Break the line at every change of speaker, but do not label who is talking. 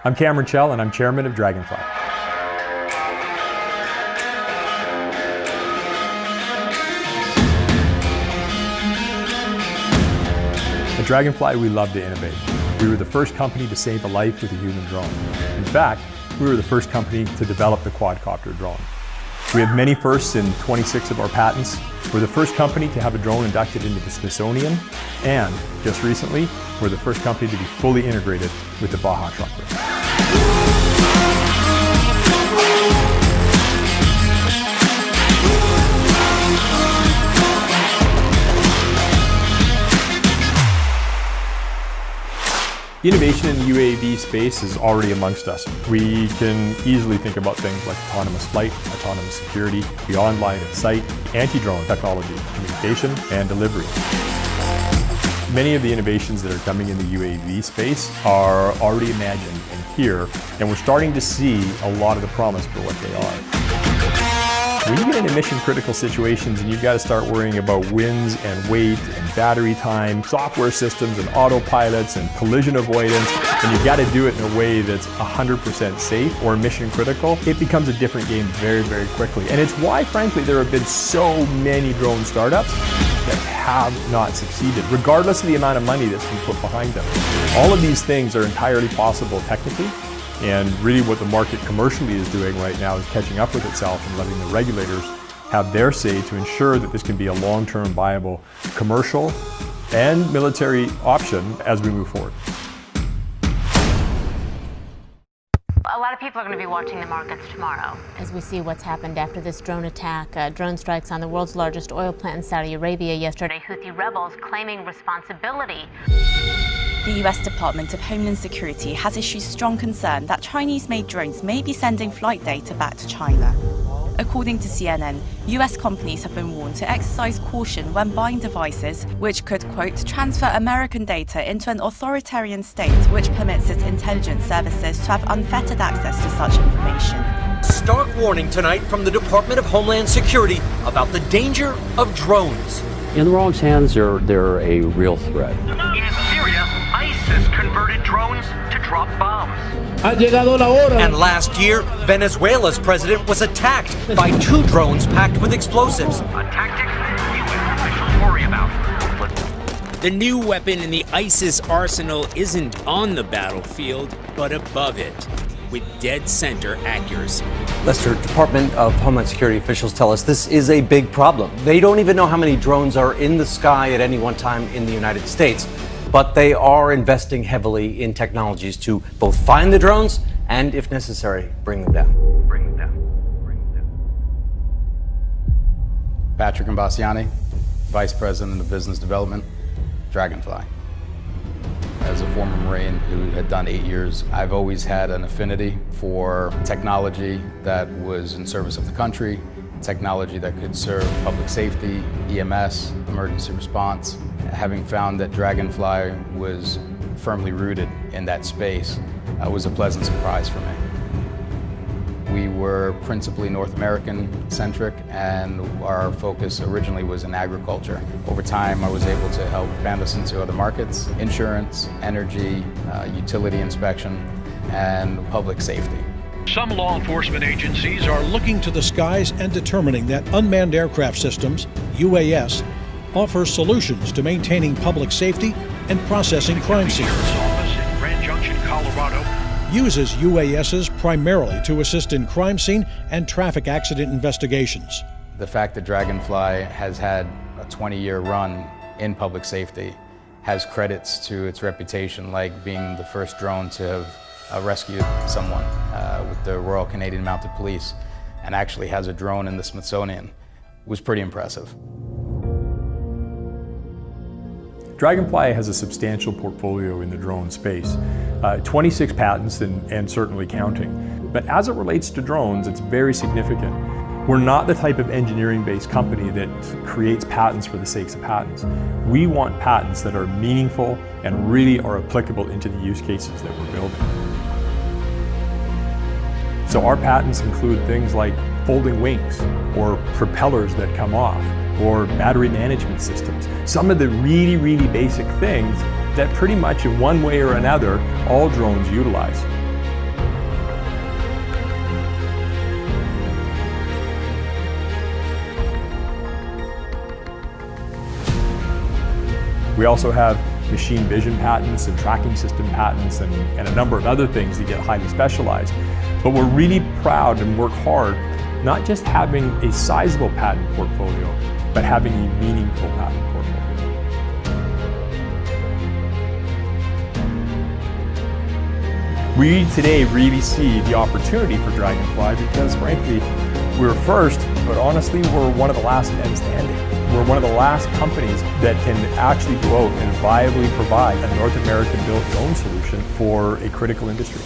I'm Cameron Chell, and I'm chairman of Draganfly. At Draganfly, we love to innovate. We were the first company to save a life with a human drone. In fact, we were the first company to develop the quadcopter drone. We have many firsts in 26 of our patents. We're the first company to have a drone inducted into the Smithsonian, and just recently, we're the first company to be fully integrated with the Baja Trucker. Innovation in the UAV space is already amongst us. We can easily think about things like autonomous flight, autonomous security, beyond line of sight, anti-drone technology, communication, and delivery. Many of the innovations that are coming in the UAV space are already imagined and here, and we're starting to see a lot of the promise for what they are. When you get into mission-critical situations and you've got to start worrying about winds and weight and battery time, software systems and autopilots and collision avoidance, and you've got to do it in a way that's 100% safe or mission-critical, it becomes a different game very, very quickly. And it's why, frankly, there have been so many drone startups that have not succeeded, regardless of the amount of money that's been put behind them. All of these things are entirely possible technically. And really what the market commercially is doing right now is catching up with itself and letting the regulators have their say to ensure that this can be a long-term viable commercial and military option as we move forward.
A lot of people are going to be watching the markets tomorrow.
As we see what's happened after this drone attack, drone strikes on the world's largest oil plant in Saudi Arabia yesterday.
Houthi rebels claiming responsibility.
The US Department of Homeland Security has issued strong concern that Chinese-made drones may be sending flight data back to China. According to CNN, US companies have been warned to exercise caution when buying devices which could, quote, transfer American data into an authoritarian state which permits its intelligence services to have unfettered access to such information.
Stark warning tonight from the Department of Homeland Security about the danger of drones.
In the wrong hands, they're a real threat.
In Syria, ISIS converted drones to drop bombs. And last year, Venezuela's president was attacked by 2 drones packed with explosives. A tactic UN officials worry about.
The new weapon in the ISIS arsenal isn't on the battlefield, but above it, with dead center accuracy.
Lester, Department of Homeland Security officials tell us this is a big problem. They don't even know how many drones are in the sky at any one time in the United States, but they are investing heavily in technologies to both find the drones and, if necessary, bring them down.
Patrick Imbasiani, Vice President of Business Development, Draganfly. As a former Marine who had done 8 years, I've always had an affinity for technology that was in service of the country, technology that could serve public safety, EMS, emergency response. Having found that Draganfly was firmly rooted in that space was a pleasant surprise for me. We were principally North American-centric, and our focus originally was in agriculture. Over time, I was able to help expand us into other markets: insurance, energy, utility inspection, and public safety.
Some law enforcement agencies are looking to the skies and determining that unmanned aircraft systems, UAS, offer solutions to maintaining public safety and processing crime scenes. Office in Grand Junction, Colorado, uses UASs primarily to assist in crime scene and traffic accident investigations.
The fact that Draganfly has had a 20-year run in public safety has credits to its reputation, like being the first drone to have rescued someone with the Royal Canadian Mounted Police, and actually has a drone in the Smithsonian. It was pretty impressive.
Draganfly has a substantial portfolio in the drone space, 26 patents and certainly counting. But as it relates to drones, it's very significant. We're not the type of engineering-based company that creates patents for the sake of patents. We want patents that are meaningful and really are applicable into the use cases that we're building. So our patents include things like folding wings, or propellers that come off, or battery management systems. Some of the really, really basic things that pretty much in one way or another, all drones utilize. We also have machine vision patents and tracking system patents and a number of other things that get highly specialized. But we're really proud and work hard, not just having a sizable patent portfolio, but having a meaningful patent portfolio. We today really see the opportunity for Draganfly because frankly, we're first, but honestly, we're one of the last men standing. We're one of the last companies that can actually go out and viably provide a North American built drone solution for a critical industry.